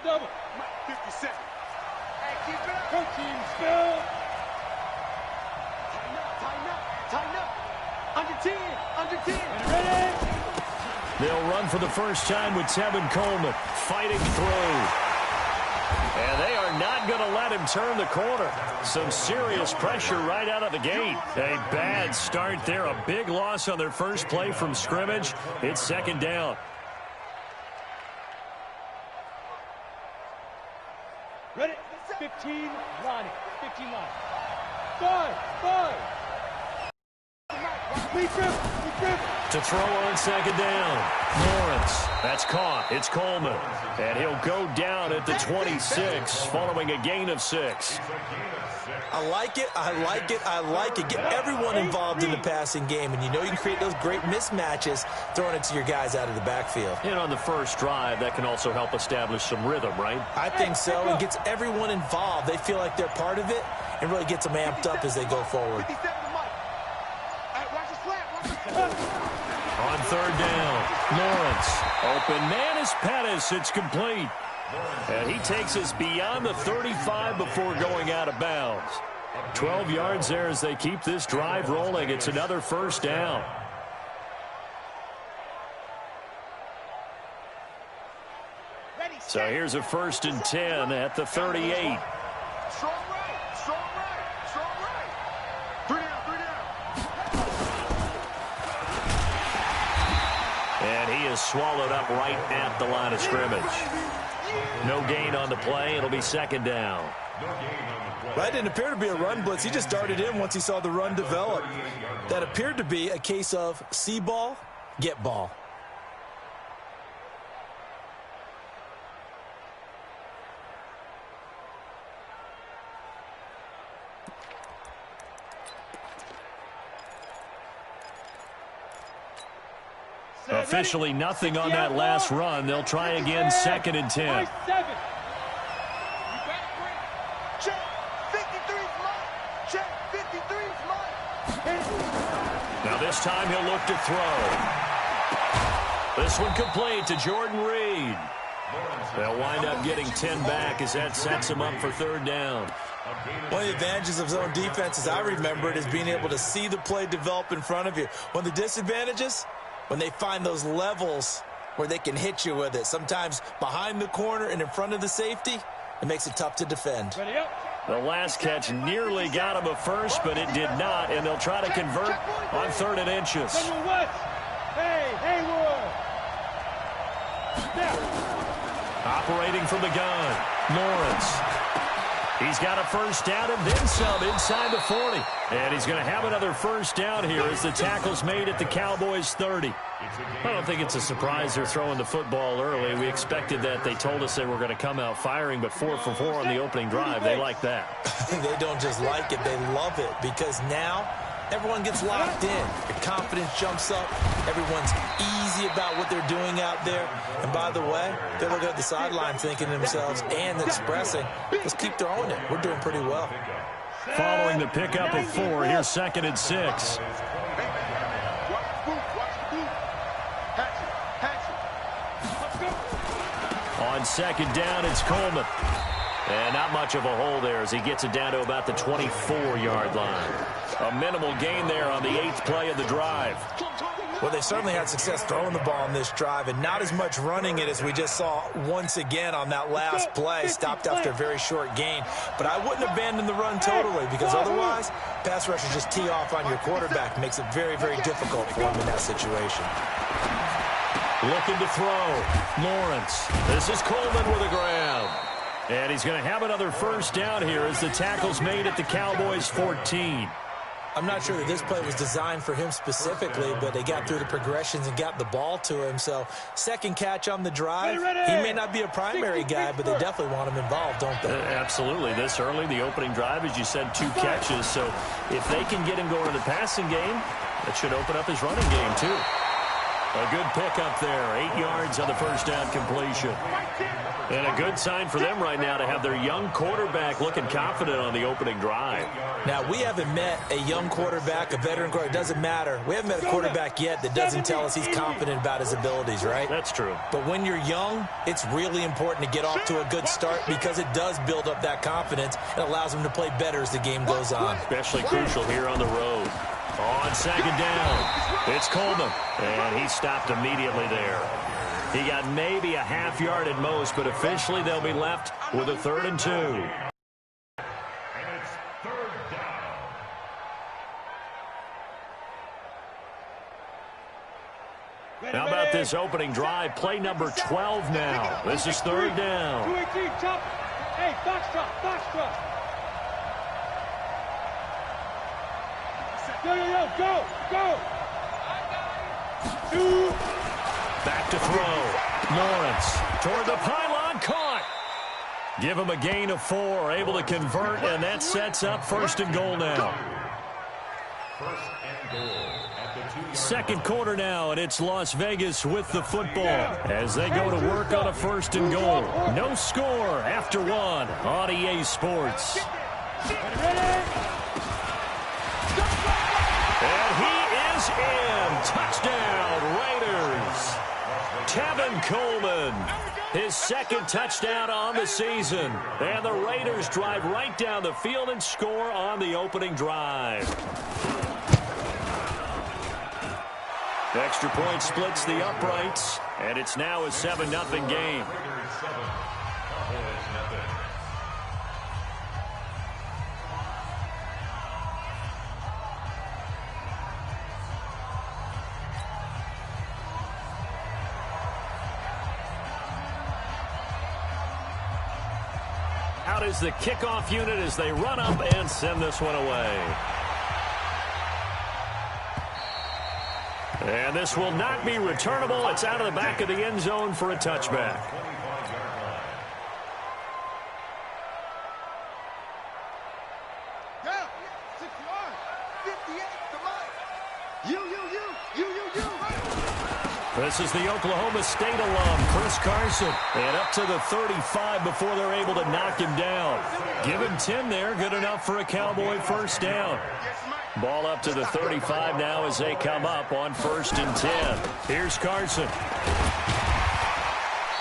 double. 50 seconds. Hey, keep it up. Go team, Spill. Tighten up. Under 10. Ready? They'll run for the first time with Tevin Coleman fighting through. And they are not going to let him turn the corner. Some serious pressure right out of the gate. A bad start there. A big loss on their first play from scrimmage. It's second down. Ready? 15, Ronnie. 15 line. 5. Lead grip. To throw on second down. Lawrence. That's caught. It's Coleman. And he'll go down at the 26 following a gain of 6. I like it. Get everyone involved in the passing game. And you know you can create those great mismatches throwing it to your guys out of the backfield. And on the first drive, that can also help establish some rhythm, right? I think so. And gets everyone involved. They feel like they're part of it and really gets them amped up as they go forward. On third down, Lawrence. Open man is Pettis. It's complete. And he takes us beyond the 35 before going out of bounds. 12 yards there as they keep this drive rolling. It's another first down. So here's a 1st and 10 at the 38. Strong right. 3 down. And he is swallowed up right at the line of scrimmage. No gain on the play. It'll be second down. That didn't appear to be a run blitz. He just darted in once he saw the run develop. That appeared to be a case of see ball, get ball. Officially nothing on that last run. They'll try again, 2nd and 10. Now this time he'll look to throw. This one complete to Jordan Reed. They'll wind up getting 10 back as that sets him up for 3rd down. One of the advantages of zone defense, as I remember it, is being able to see the play develop in front of you. One of the disadvantages, when they find those levels where they can hit you with it, sometimes behind the corner and in front of the safety, it makes it tough to defend. The last catch nearly got him a first, but it did not, and they'll try to convert on 3rd and inches. Operating from the gun, Lawrence. He's got a first down and then some inside the 40. And he's going to have another first down here as the tackle's made at the Cowboys' 30. I don't think it's a surprise they're throwing the football early. We expected that. They told us they were going to come out firing, but 4 for 4 on the opening drive. They like that. They don't just like it. They love it because now everyone gets locked in. Your confidence jumps up. Everyone's easy about what they're doing out there. And by the way, they're looking at the sideline thinking to themselves and expressing, let's keep throwing it. We're doing pretty well. Following the pickup of 4, here's 2nd and 6. On 2nd down, it's Coleman. And not much of a hole there as he gets it down to about the 24-yard line. A minimal gain there on the 8th play of the drive. Well, they certainly had success throwing the ball on this drive and not as much running it as we just saw once again on that last play. Stopped after a very short gain. But I wouldn't abandon the run totally because otherwise, pass rushers just tee off on your quarterback. Makes it very, very difficult for him in that situation. Looking to throw. Lawrence. This is Coleman with a grab. And he's going to have another first down here as the tackle's made at the Cowboys' 14. I'm not sure that this play was designed for him specifically, but they got through the progressions and got the ball to him. So, second catch on the drive. He may not be a primary guy, but they definitely want him involved, don't they? Absolutely. This early, the opening drive, as you said, 2 catches. So, if they can get him going in the passing game, that should open up his running game, too. A good pickup there. 8 yards on the first down completion. And a good sign for them right now to have their young quarterback looking confident on the opening drive. Now, we haven't met a young quarterback, a veteran quarterback. It doesn't matter. We haven't met a quarterback yet that doesn't tell us he's confident about his abilities, right? That's true. But when you're young, it's really important to get off to a good start because it does build up that confidence and allows him to play better as the game goes on. Especially crucial here on the road. On second down, it's Coleman, and he stopped immediately there. He got maybe a half yard at most, but officially they'll be left with a 3rd and 2. And it's 3rd down. How about this opening drive? Play number 12 now. This is 3rd down. 218, chop. Hey, box drop, box drop. Yo, go, go. 2. Back to throw. Lawrence toward the pylon, caught. Give him a gain of 4, able to convert, and that sets up 1st and goal now. 1st and goal at the 2-yard line. Second quarter now, and it's Las Vegas with the football as they go to work on a 1st and goal. No score after 1 on EA Sports. And he is in. Touchdown, Raiders. Tevin Coleman, his 2nd touchdown on the season. And the Raiders drive right down the field and score on the opening drive. Extra point splits the uprights, and it's now a 7-0 game. Out is the kickoff unit as they run up and send this one away. And this will not be returnable. It's out of the back of the end zone for a touchback. This is the Oklahoma State alum, Chris Carson. And up to the 35 before they're able to knock him down. Give him 10 there, good enough for a Cowboy 1st down. Ball up to the 35 now as they come up on 1st and 10. Here's Carson.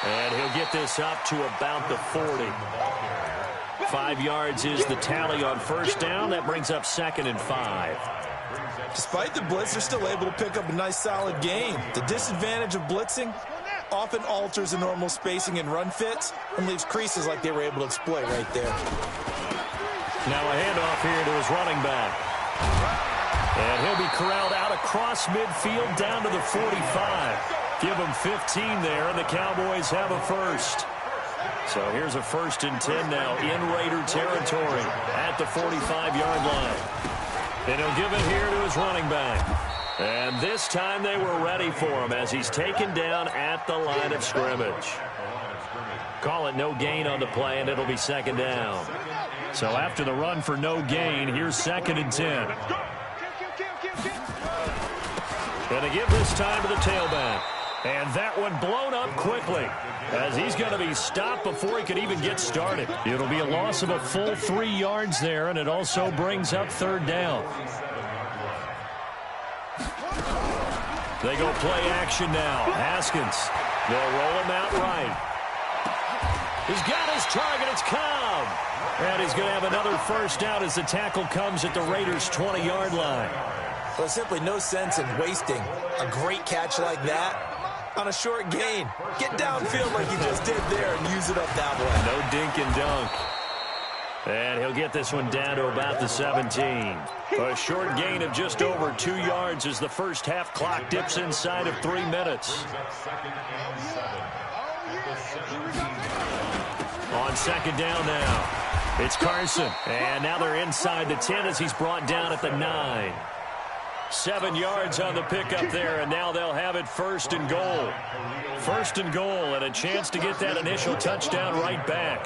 And he'll get this up to about the 40. 5 yards is the tally on 1st down. That brings up 2nd and 5. Despite the blitz, they're still able to pick up a nice, solid gain. The disadvantage of blitzing often alters the normal spacing and run fits and leaves creases like they were able to exploit right there. Now a handoff here to his running back. And he'll be corralled out across midfield down to the 45. Give him 15 there, and the Cowboys have a 1st. So here's a 1st and 10 now in Raider territory at the 45-yard line. And he'll give it here to his running back. And this time they were ready for him as he's taken down at the line of scrimmage. Call it no gain on the play, and it'll be 2nd down. So after the run for no gain, here's 2nd and 10. Going to give this time to the tailback. And that one blown up quickly as he's going to be stopped before he could even get started. It'll be a loss of a full 3 yards there, and it also brings up 3rd down. They go play action now. Haskins. They'll roll him out right. He's got his target. It's Cobb. And he's going to have another 1st down as the tackle comes at the Raiders' 20-yard line. Well, there's simply no sense in wasting a great catch like that on a short gain. Get downfield like you just did there and use it up that way. No dink and dunk. And he'll get this one down to about the 17. A short gain of just over 2 yards as the first half clock dips inside of 3 minutes. On 2nd down now, it's Carson. And now they're inside the 10 as he's brought down at the 9. 7 yards on the pickup there, and now they'll have it 1st and goal. 1st and goal, and a chance to get that initial touchdown right back.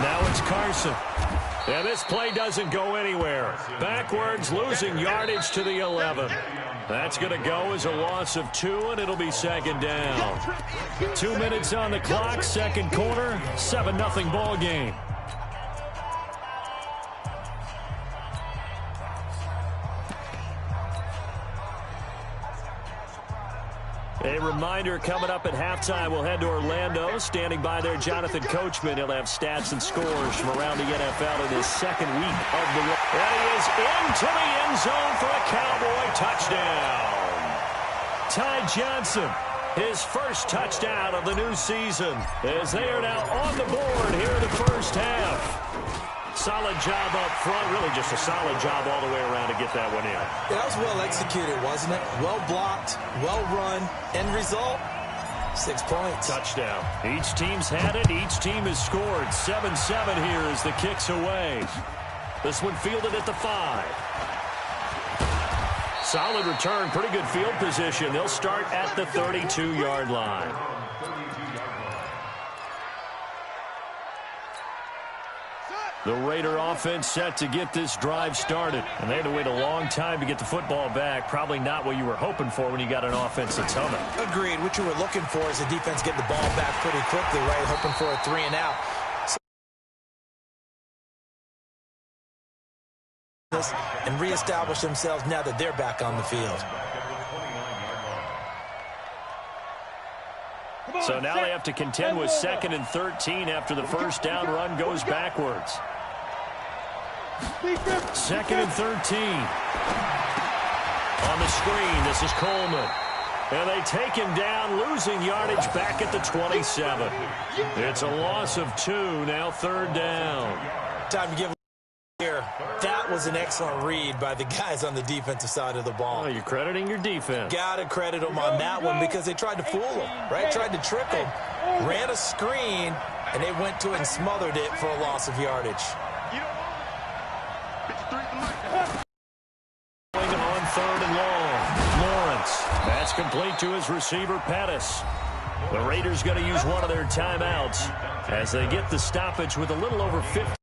Now it's Carson. And this play doesn't go anywhere. Backwards, losing yardage to the 11. That's going to go as a loss of 2, and it'll be second down. 2 minutes on the clock, second quarter, 7-0 ball game. A reminder, coming up at halftime, we'll head to Orlando. Standing by there, Jonathan Coachman. He'll have stats and scores from around the NFL in his second week of the week. And he is into the end zone for a Cowboy touchdown. Ty Johnson, his first touchdown of the new season, as they are now on the board here in the first half. Solid job up front, really just a solid job all the way around to get that one in. Yeah, that was well executed, wasn't it? Well blocked, well run. End result, 6 points. Touchdown. Each team's had it. Each team has scored. 7-7 here as the kick's away. This one fielded at the 5. Solid return, pretty good field position. They'll start at the 32-yard line. The Raider offense set to get this drive started. And they had to wait a long time to get the football back. Probably not what you were hoping for when you got an offense that's humming. Agreed. What you were looking for is the defense getting the ball back pretty quickly, right? Hoping for a 3 and out. And reestablish themselves now that they're back on the field. So now they have to contend with 2nd and 13 after the first down run goes backwards. 2nd and 13. On the screen, this is Coleman. And they take him down, losing yardage back at the 27. It's a loss of 2, now 3rd down. Time to give here. That was an excellent read by the guys on the defensive side of the ball. Oh, you're crediting your defense. Got to credit them on that one because they tried to fool them, right? Tried to trick them. Ran a screen, and they went to it and smothered it for a loss of yardage. On 3rd and long. Lawrence. That's complete to his receiver, Pettis. The Raiders going to use one of their timeouts as they get the stoppage with a little over 50.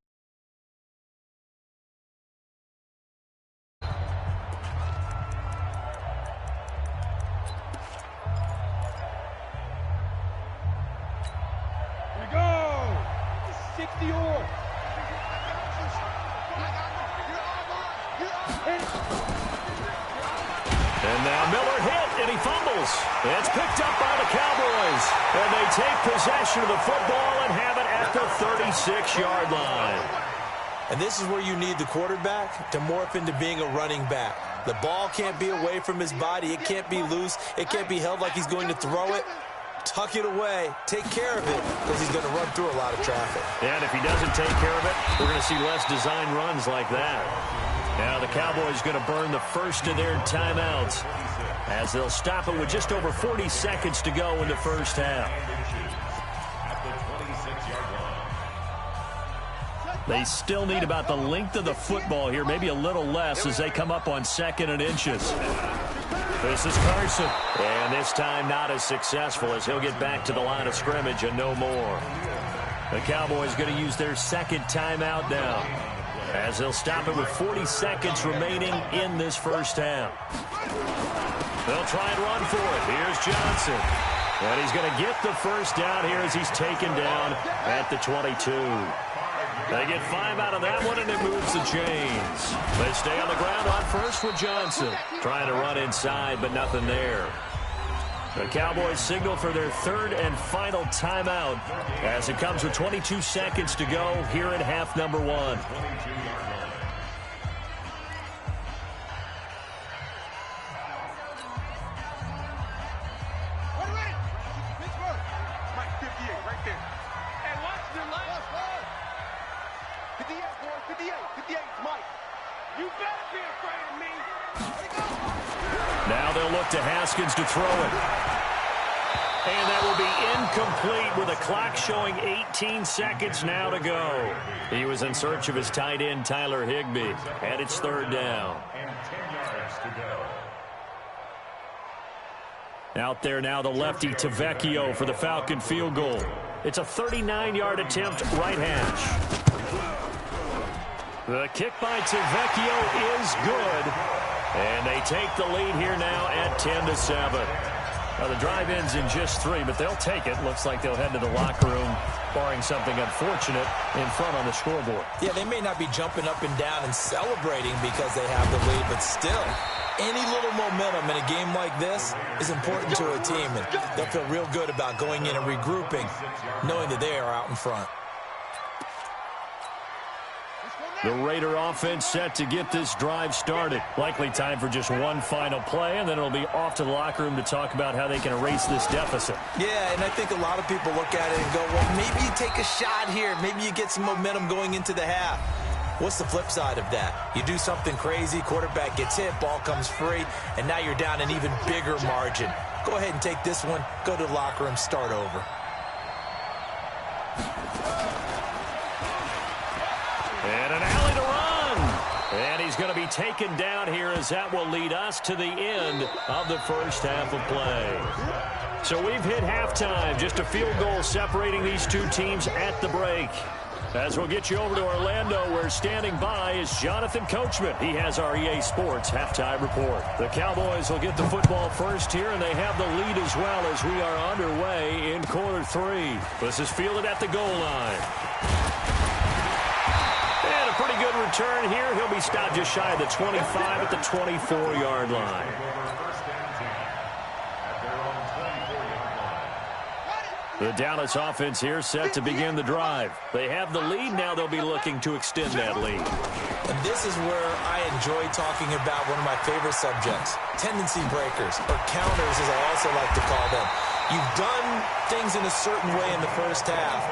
And now Miller hit, and he fumbles. It's picked up by the Cowboys. And they take possession of the football and have it at the 36-yard line. And this is where you need the quarterback to morph into being a running back. The ball can't be away from his body. It can't be loose. It can't be held like he's going to throw it. Tuck it away. Take care of it because he's going to run through a lot of traffic. And if he doesn't take care of it, we're going to see less design runs like that. Now the Cowboys going to burn the first of their timeouts as they'll stop it with just over 40 seconds to go in the first half. They still need about the length of the football here, maybe a little less as they come up on 2nd and inches. This is Carson. And this time not as successful as he'll get back to the line of scrimmage and no more. The Cowboys going to use their 2nd timeout now as they'll stop it with 40 seconds remaining in this first half. They'll try and run for it. Here's Johnson. And he's going to get the first down here as he's taken down at the 22. They get 5 out of that one, and it moves the chains. They stay on the ground on first with Johnson. Trying to run inside, but nothing there. The Cowboys signal for their 3rd and final timeout as it comes with 22 seconds to go here in half number 1. Now they'll look to Haskins to throw it. And that will be incomplete with a clock showing 18 seconds now to go. He was in search of his tight end, Tyler Higbee, and it's 3rd down. And 10 yards to go. Out there now, the lefty Tavecchio for the Falcon field goal. It's a 39-yard attempt, right hash. The kick by Tavecchio is good. And they take the lead here now at 10-7. Now, the drive ends in just 3, but they'll take it. Looks like they'll head to the locker room, barring something unfortunate, in front on the scoreboard. Yeah, they may not be jumping up and down and celebrating because they have the lead, but still, any little momentum in a game like this is important to a team, and they'll feel real good about going in and regrouping, knowing that they are out in front. The Raider offense set to get this drive started. Likely time for just one final play, and then it'll be off to the locker room to talk about how they can erase this deficit. Yeah, and I think a lot of people look at it and go, well, maybe you take a shot here. Maybe you get some momentum going into the half. What's the flip side of that? You do something crazy, quarterback gets hit, ball comes free, and now you're down an even bigger margin. Go ahead and take this one, go to the locker room, start over. And an alley to run. And he's going to be taken down here as that will lead us to the end of the first half of play. So we've hit halftime. Just a field goal separating these two teams at the break. As we'll get you over to Orlando, where standing by is Jonathan Coachman. He has our EA Sports halftime report. The Cowboys will get the football first here, and they have the lead as well as we are underway in quarter 3. This is fielded at the goal line. And a pretty good return here. He'll be stopped just shy of the 25 at the 24-yard line. The Dallas offense here set to begin the drive. They have the lead. Now they'll be looking to extend that lead. And this is where I enjoy talking about one of my favorite subjects, tendency breakers, or counters as I also like to call them. You've done things in a certain way in the first half,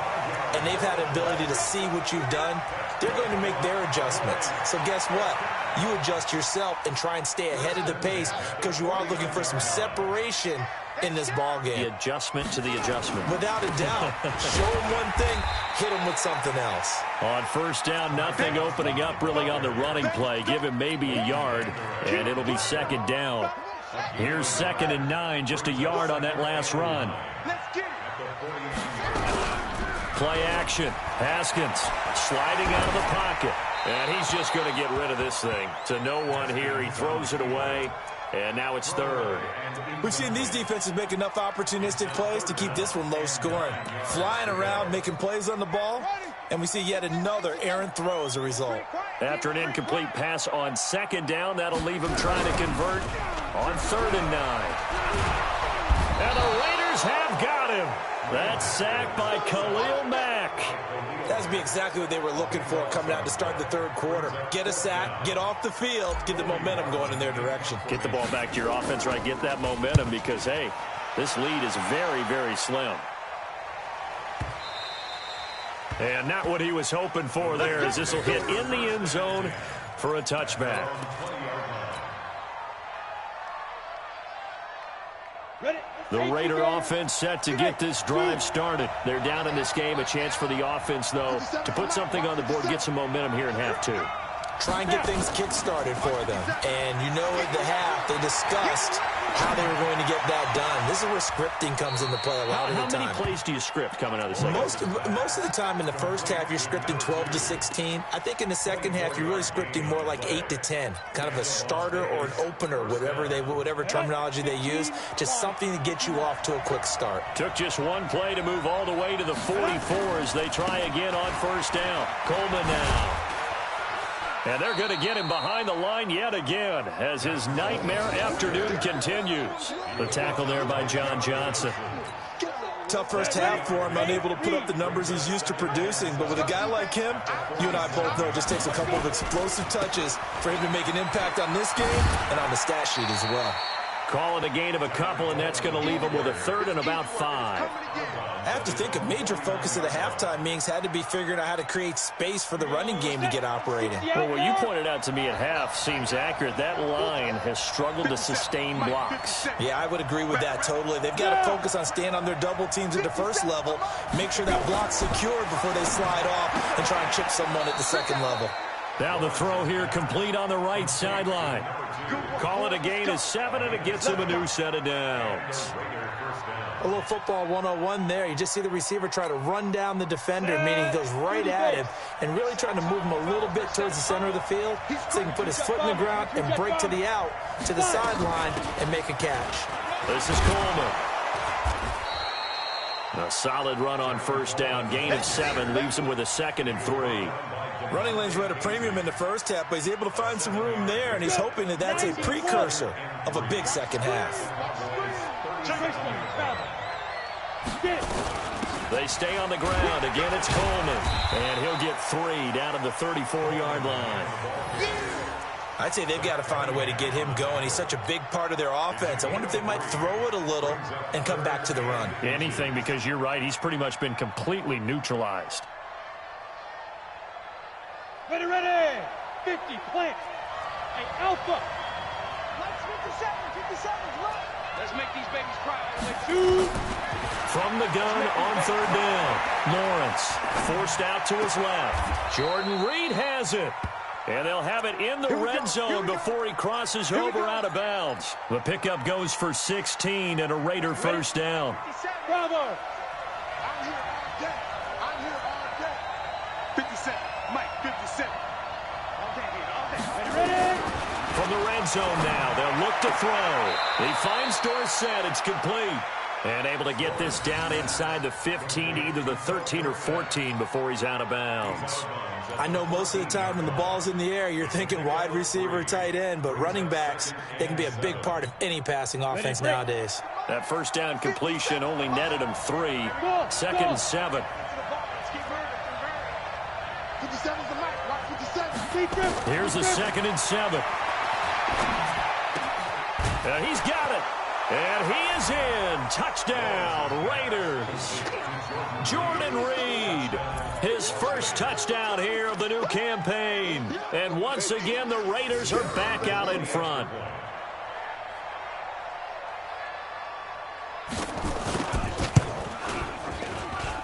and they've had an ability to see what you've done. They're going to make their adjustments. So guess what? You adjust yourself and try and stay ahead of the pace because you are looking for some separation in this ball game. The adjustment to the adjustment. Without a doubt. Show them one thing, hit them with something else. On first down, nothing opening up really on the running play. Give him maybe a yard, and it'll be second down. Here's 2nd and 9, just a yard on that last run. Play action. Haskins sliding out of the pocket. And he's just going to get rid of this thing. To no one here. He throws it away. And now it's 3rd. We've seen these defenses make enough opportunistic plays to keep this one low scoring. Flying around, making plays on the ball. And we see yet another errant throw as a result. After an incomplete pass on 2nd down, that'll leave him trying to convert on 3rd and 9. And the Raiders have got him. That's sacked by Khalil Mack. That's be exactly what they were looking for coming out to start the 3rd quarter. Get a sack, get off the field, get the momentum going in their direction. Get the ball back to your offense, right? Get that momentum because, hey, this lead is very, very slim. And not what he was hoping for there, as this will hit in the end zone for a touchback. The Raider offense set to get this drive started. They're down in this game. A chance for the offense, though, to put something on the board, get some momentum here in half 2. Try and get things kick-started for them. And you know at the half, they discussed how they were going to get that done. This is where scripting comes into play a lot of the time. How many plays do you script coming out of the second half? Most of the time in the first half, you're scripting 12 to 16. I think in the second half, you're really scripting more like 8 to 10. Kind of a starter or an opener, whatever terminology they use. Just something to get you off to a quick start. Took just one play to move all the way to the 44 as they try again on first down. Coleman now. And they're going to get him behind the line yet again as his nightmare afternoon continues. The tackle there by John Johnson. Tough first half for him, unable to put up the numbers he's used to producing. But with a guy like him, you and I both know it just takes a couple of explosive touches for him to make an impact on this game and on the stat sheet as well. Call it a gain of a couple, and that's going to leave him with a 3rd and about 5. I have to think a major focus of the halftime meetings had to be figuring out how to create space for the running game to get operating. Well, what you pointed out to me at half seems accurate. That line has struggled to sustain blocks. Yeah, I would agree with that totally. They've got to focus on staying on their double teams at the first level, make sure that block's secured before they slide off and try and chip someone at the second level. Now the throw here complete on the right sideline. Call it a gain of 7, and it gets him a new set of downs. A little football 101 there. You just see the receiver try to run down the defender, meaning he goes right at him and really trying to move him a little bit towards the center of the field so he can put his foot in the ground and break to the out, to the sideline, and make a catch. This is Coleman. A solid run on first down. Gain of 7 leaves him with a 2nd and 3. Running lanes were at a premium in the first half, but he's able to find some room there, and he's hoping that that's a precursor of a big second half. They stay on the ground. Again, it's Coleman. And he'll get 3 down at the 34-yard line. I'd say they've got to find a way to get him going. He's such a big part of their offense. I wonder if they might throw it a little and come back to the run. Anything, because you're right. He's pretty much been completely neutralized. Ready, ready. 50, plant. Hey, Alpha. Lights 57, look. Let's make these babies cry. 2. From the gun on third down. Lawrence forced out to his left. Jordan Reed has it. And they'll have it in the red zone before he crosses over out of bounds. The pickup goes for 16 and a Raider first down. Bravo. I'm here all day. I'm here all day. 57. Mike, 57. All day. Ready. From the red zone now, they'll look to throw. He finds Dorsett. It's complete. And able to get this down inside the 15, either the 13 or 14 before he's out of bounds. I know most of the time when the ball's in the air, you're thinking wide receiver, tight end, but running backs, they can be a big part of any passing offense nowadays. That first down completion only netted him 3. 2nd and 7. 57's the mic. Watch 57. Here's the 2nd and 7. He's got it. And he is in. Touchdown, Raiders. Jordan Reed, his first touchdown here of the new campaign. And once again, the Raiders are back out in front.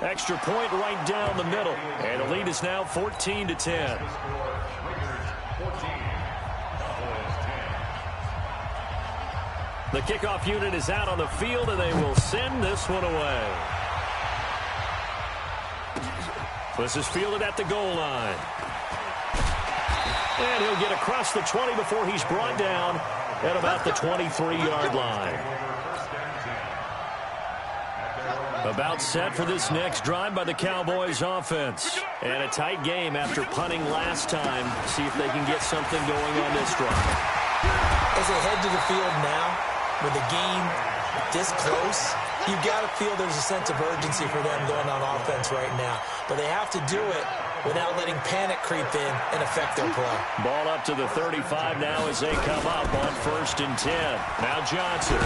Extra point right down the middle. And the lead is now 14-10. The kickoff unit is out on the field, and they will send this one away. This is fielded at the goal line. And he'll get across the 20 before he's brought down at about the 23-yard line. About set for this next drive by the Cowboys offense. And a tight game after punting last time. See if they can get something going on this drive. As they head to the field now, with the game this close, you've got to feel there's a sense of urgency for them going on offense right now. But they have to do it without letting panic creep in and affect their play. Ball up to the 35 now as they come up on 1st and 10. Now Johnson.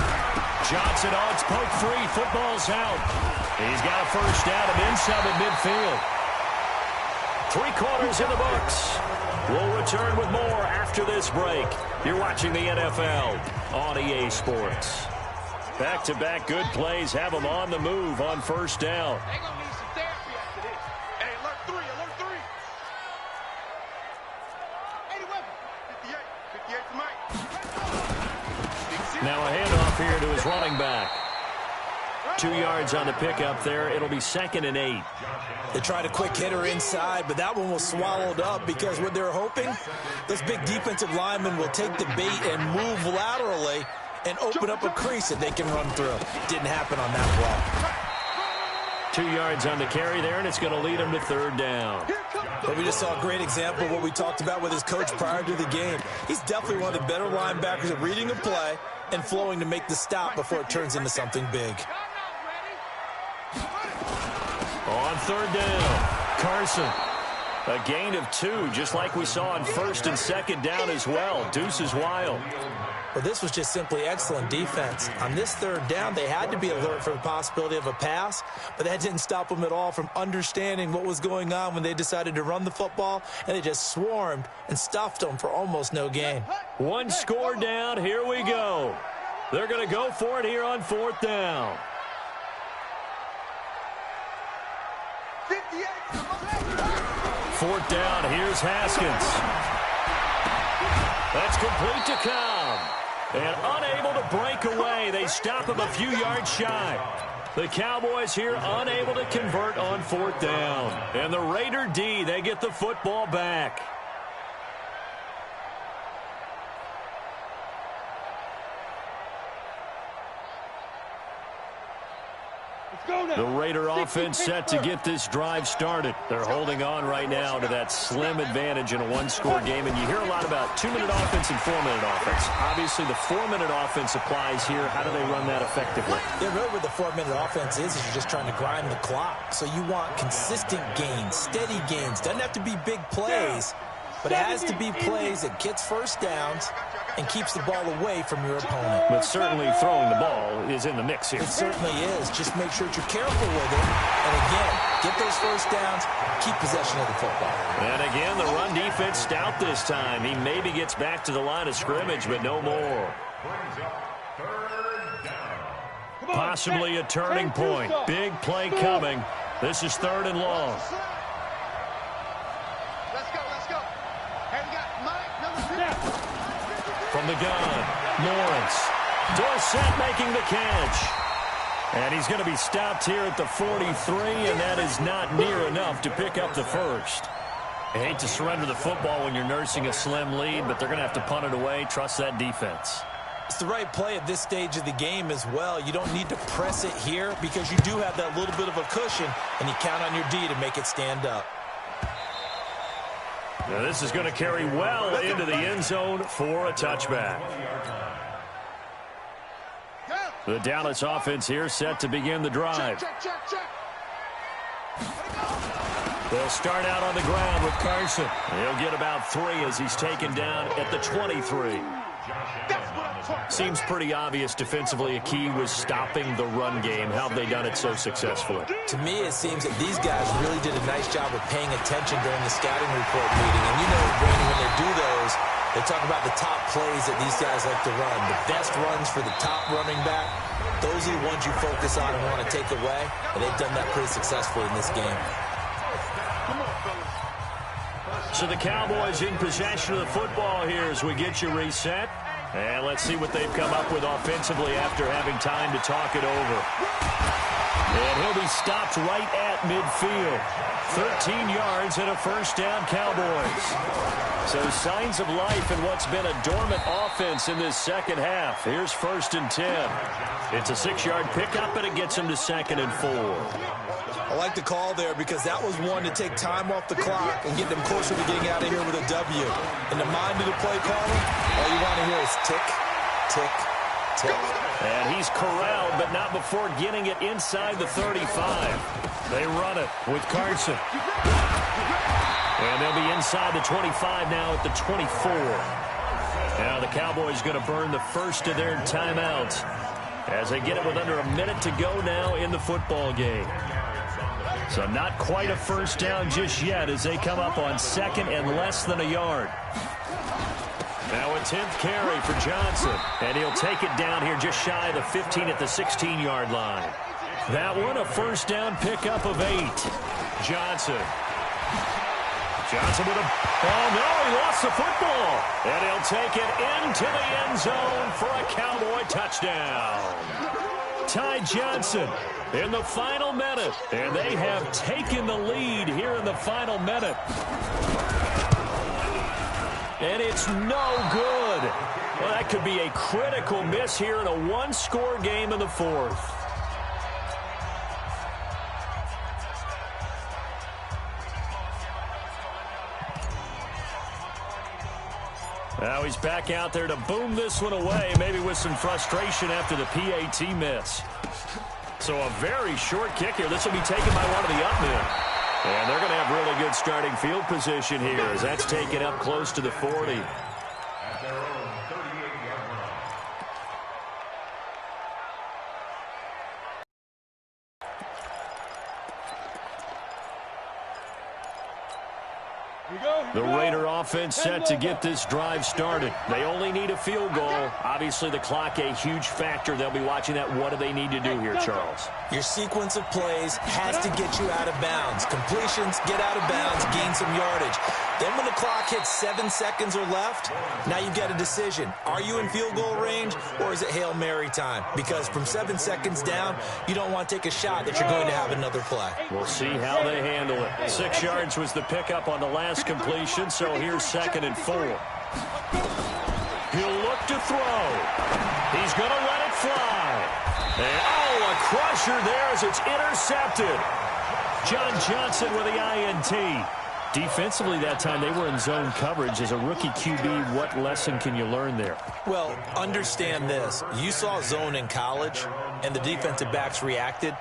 Johnson, oh, it's poke free. Football's out. He's got a first down and then some at midfield. 3 quarters in the books. We'll return with more after this break. You're watching the NFL on EA Sports. Back-to-back good plays have them on the move on first down. They're going to need some therapy after this. Hey, alert 3, alert 3. 80 weapon. 58 for Mike. Now a handoff here to his running back. 2 yards on the pickup there. It'll be 2nd and 8. They tried a quick hitter inside, but that one was swallowed up because what they're hoping, this big defensive lineman will take the bait and move laterally and open up a crease that they can run through. Didn't happen on that play. 2 yards on the carry there, and it's going to lead him to 3rd down. But we just saw a great example of what we talked about with his coach prior to the game. He's definitely one of the better linebackers at reading a play and flowing to make the stop before it turns into something big. On 3rd down, Carson. A gain of 2, just like we saw on 1st and 2nd down as well. Deuce is wild. Well, this was just simply excellent defense. On this 3rd down, they had to be alert for the possibility of a pass, but that didn't stop them at all from understanding what was going on when they decided to run the football, and they just swarmed and stuffed them for almost no gain. 1 score down. Here we go. They're going to go for it here on 4th down. 58. 4th down. Here's Haskins. That's complete to Cobb. And unable to break away. They stop him a few yards shy. The Cowboys here unable to convert on 4th down. And the Raider D, they get the football back. The Raider offense set to get this drive started. They're holding on right now to that slim advantage in a one-score game. And you hear a lot about 2-minute offense and 4-minute offense. Obviously, the 4-minute offense applies here. How do they run that effectively? Yeah, really what the 4-minute offense is you're just trying to grind the clock. So you want consistent gains, steady gains. Doesn't have to be big plays, but it has to be plays that gets first downs and keeps the ball away from your opponent. But certainly throwing the ball is in the mix here. It certainly is. Just make sure that you're careful with it. And again, get those first downs, keep possession of the football. And again, the run defense stout this time. He maybe gets back to the line of scrimmage, but no more. Possibly a turning point. Big play coming. This is 3rd and long. From the gun, Lawrence. Dorsett making the catch. And he's going to be stopped here at the 43, and that is not near enough to pick up the first. I hate to surrender the football when you're nursing a slim lead, but they're going to have to punt it away. Trust that defense. It's the right play at this stage of the game as well. You don't need to press it here because you do have that little bit of a cushion, and you count on your D to make it stand up. Now this is going to carry well into the end zone for a touchback. The Dallas offense here set to begin the drive. They'll start out on the ground with Carson. He'll get about 3 as he's taken down at the 23. Seems pretty obvious defensively a key was stopping the run game. How have they done it so successfully? To me, it seems that these guys really did a nice job of paying attention during the scouting report meeting. And you know, Brandon, when they do those, they talk about the top plays that these guys like to run. The best runs for the top running back, those are the ones you focus on and want to take away. And they've done that pretty successfully in this game. So the Cowboys in possession of the football here as we get you reset. And let's see what they've come up with offensively after having time to talk it over. And he'll be stopped right at midfield. 13 yards and a first down, Cowboys. So signs of life in what's been a dormant offense in this second half. Here's 1st and 10. It's a 6-yard pickup, and it gets him to 2nd and 4. I like the call there because that was one to take time off the clock and get them closer to getting out of here with a W. In the mind of the play caller, all you want to hear is tick, tick, tick. And he's corralled, but not before getting it inside the 35. They run it with Carson. And they'll be inside the 25 now at the 24. Now the Cowboys going to burn the first of their timeouts as they get it with under a minute to go now in the football game. So not quite a first down just yet as they come up on 2nd and less than a yard. Now a 10th carry for Johnson. And he'll take it down here just shy of the 15 at the 16-yard line. That one a first down pickup of 8. Johnson with a... Oh, no, he lost the football. And he'll take it into the end zone for a Cowboy touchdown. Ty Johnson in the final minute. And they have taken the lead here in the final minute. And it's no good. Well, that could be a critical miss here in a one-score game in the 4th. Now he's back out there to boom this one away, maybe with some frustration after the PAT miss. So a very short kick here. This will be taken by one of the up men. And they're going to have really good starting field position here as that's taken up close to the 40. At their own 38-yard line. Here we go. The Raider offense set to get this drive started. They only need a field goal. Obviously, the clock a huge factor. They'll be watching that. What do they need to do here, Charles? Your sequence of plays has to get you out of bounds. Completions, get out of bounds, gain some yardage. Then when the clock hits 7 seconds or left, now you've got a decision. Are you in field goal range, or is it Hail Mary time? Because from 7 seconds down, you don't want to take a shot that you're going to have another play. We'll see how they handle it. 6 yards was the pickup on the last completion, so here's 2nd and 4. He'll look to throw. He's going to let it fly. And, a crusher there as it's intercepted. John Johnson with the INT. Defensively that time, they were in zone coverage. As a rookie QB, what lesson can you learn there? Well, understand this. You saw zone in college, and the defensive backs reacted,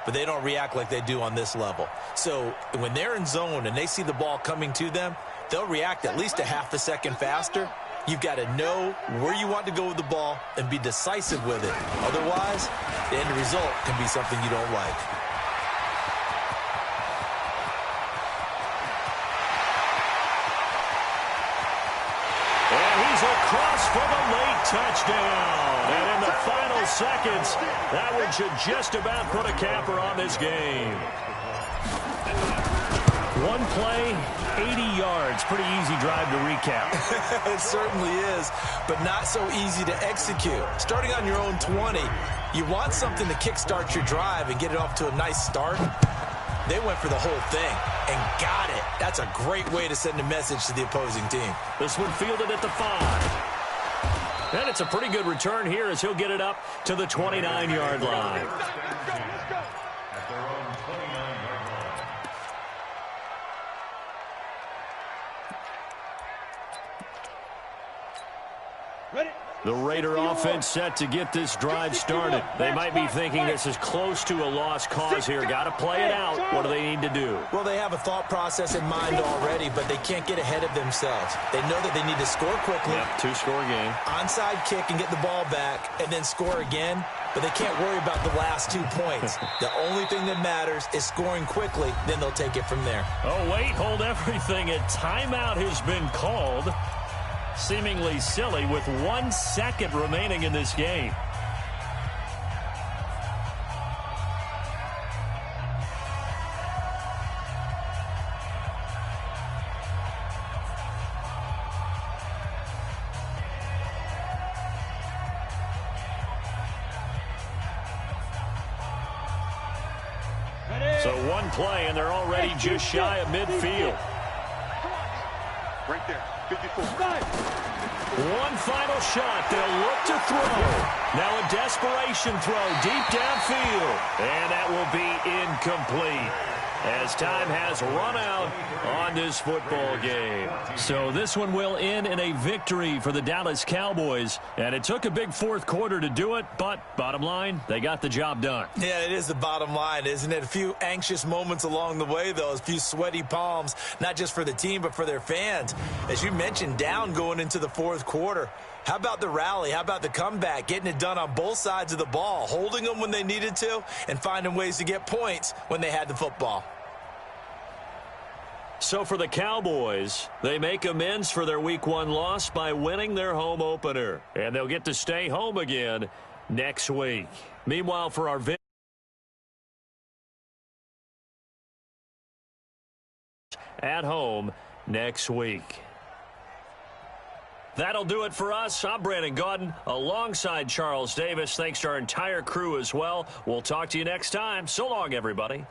but they don't react like they do on this level. So when they're in zone and they see the ball coming to them, they'll react at least a half a second faster. You've got to know where you want to go with the ball and be decisive with it. Otherwise, the end result can be something you don't like. Across for the late touchdown. And in the final seconds, that one should just about put a capper on this game. One play, 80 yards. Pretty easy drive to recap. It certainly is, but not so easy to execute. Starting on your own 20, you want something to kickstart your drive and get it off to a nice start. They went for the whole thing and got it. That's a great way to send a message to the opposing team. This one fielded at the 5. And it's a pretty good return here as he'll get it up to the 29-yard line. At their own 29-yard line. Ready? The Raider offense set to get this drive started. They might be thinking this is close to a lost cause here. Got to play it out. What do they need to do? Well, they have a thought process in mind already, but they can't get ahead of themselves. They know that they need to score quickly. Yep, 2-score game. Onside kick and get the ball back and then score again, but they can't worry about the last 2 points. The only thing that matters is scoring quickly, then they'll take it from there. Oh, wait, hold everything. A timeout has been called. Seemingly silly with 1 second remaining in this game. So 1 play, and they're already just shy of midfield. Right there, 54. One final shot. They'll look to throw. Now a desperation throw deep downfield. And that will be incomplete as time has run out on this football game. So this one will end in a victory for the Dallas Cowboys. And it took a big 4th quarter to do it, but bottom line, they got the job done. Yeah, it is the bottom line, isn't it? A few anxious moments along the way, though. A few sweaty palms, not just for the team, but for their fans. As you mentioned, down going into the 4th quarter. How about the rally? How about the comeback? Getting it done on both sides of the ball, holding them when they needed to, and finding ways to get points when they had the football. So for the Cowboys, they make amends for their Week 1 loss by winning their home opener. And they'll get to stay home again next week. Meanwhile, for our at home next week. That'll do it for us. I'm Brandon Gaudin alongside Charles Davis. Thanks to our entire crew as well. We'll talk to you next time. So long, everybody.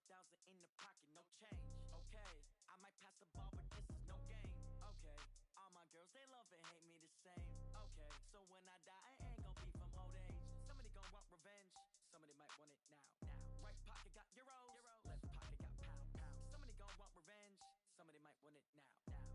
30,000 in the pocket, no change. Okay, I might pass the ball, but this is no game. Okay, all my girls, they love and hate me the same. Okay, so when I die, I ain't gonna be from old age. Somebody gon' want revenge, somebody might want it now. Right pocket got euros, left pocket got pound. Somebody gon' want revenge, somebody might want it now.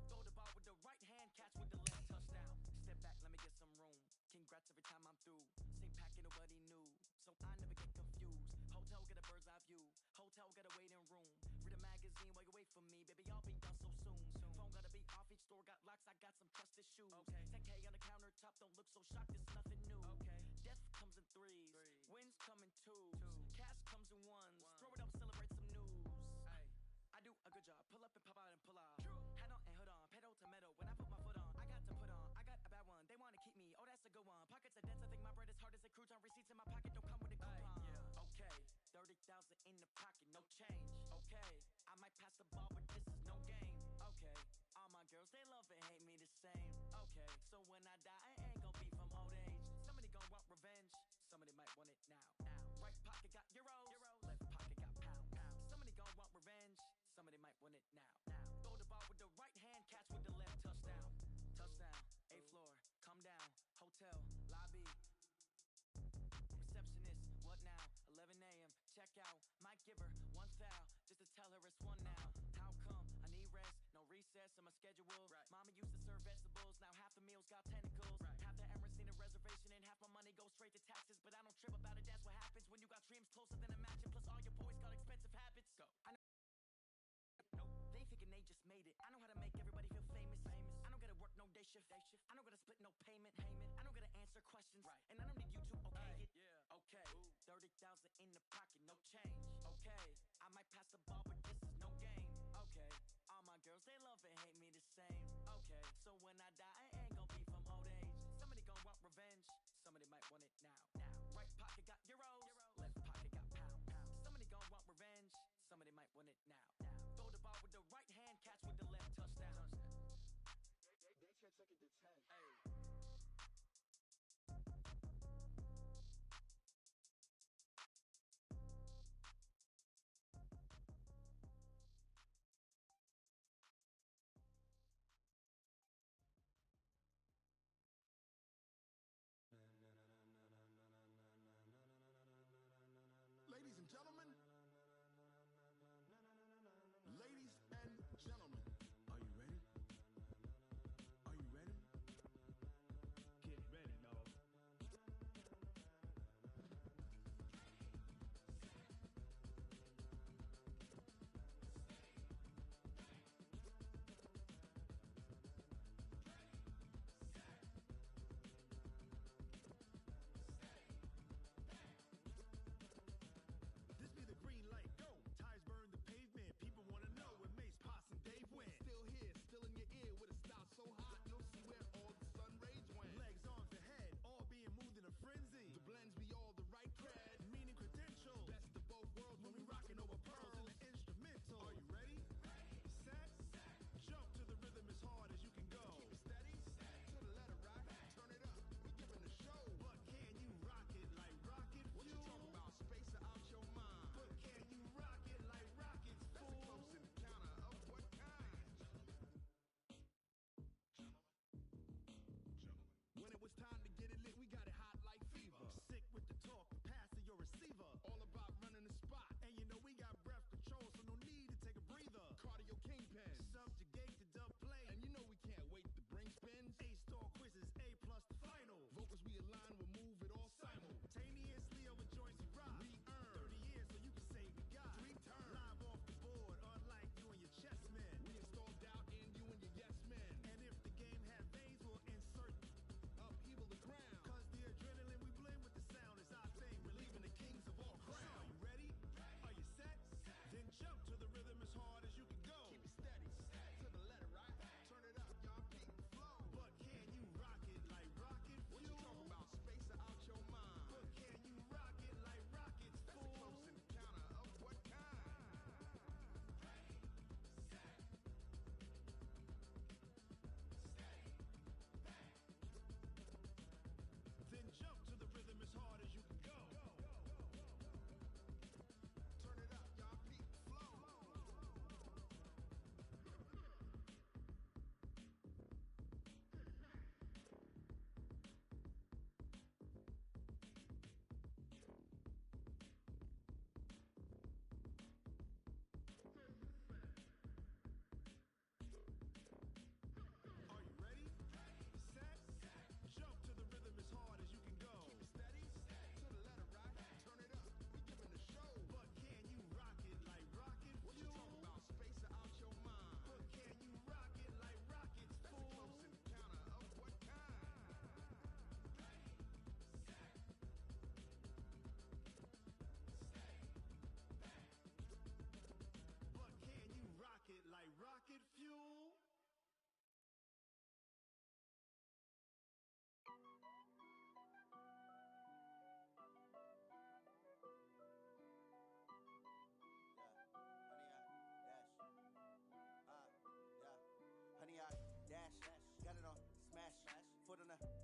Throw the ball with the right hand, catch with the left, touchdown. Step back, let me get some room. Congrats every time I'm through. Same packet, nobody knew, so I never get confused. Hotel get a bird's eye view, hotel get a waiting room. Read a magazine while you wait for me, baby, I'll be done so soon. Phone gotta be off, each store got locks, I got some trusted shoes. 10K on the countertop, don't look so shocked, it's nothing new. Death comes in threes, wins come in twos, cash comes in ones. Throw it up, celebrate some news. I do a good job, pull up and pop out and pull off. Hat on and hood on, pedal to metal. When I put my foot on, I got to put on. I got a bad one, they wanna keep me, oh that's a good one. Pockets are dense, I think my bread is hard as a crouton. Receipts in my pocket don't come with a coupon. Okay, 30,000 in the pocket, no change. Okay, I might pass the ball, but this is no game. Okay, all my girls, they love and hate me the same. Okay, so when I die, I ain't gonna be from old age. Somebody gon' want revenge, somebody might want it now. Right pocket got euros, left pocket got pound. Somebody gon' want revenge, somebody might want it now. Throw the ball with the right hand, catch with the left, touchdown. Touchdown, 8th floor, come down, hotel, lobby. Receptionist, what now? 11 a.m., check out. Might give her one thou, just to tell her it's one now. How come? I need rest, no recess in my schedule. Mama used to serve vegetables, now half the meals got tentacles. Half the Emirates need a reservation and half my money goes straight to taxes. But I don't trip about it, that's what happens when you got dreams closer than a match. And plus all your boys got expensive habits. I know. They thinking they just made it. I know how to make everybody feel famous. I don't gotta work no day shift. I don't gotta split no payment. I don't gotta answer questions. And I don't need you to okay it. Okay, 30,000 in the pocket, no change. Okay, I might pass the ball, but this is no game. Okay, all my girls, they love and hate me the same. Okay, so when I die, I ain't gonna be from old age. Somebody gon' want revenge, somebody might want it now. Right pocket got euros, left pocket got pound. Somebody gon' want revenge, somebody might want it now. Throw the ball with the right hand, catch with the left, touchdown. They check second to 10. Foot on the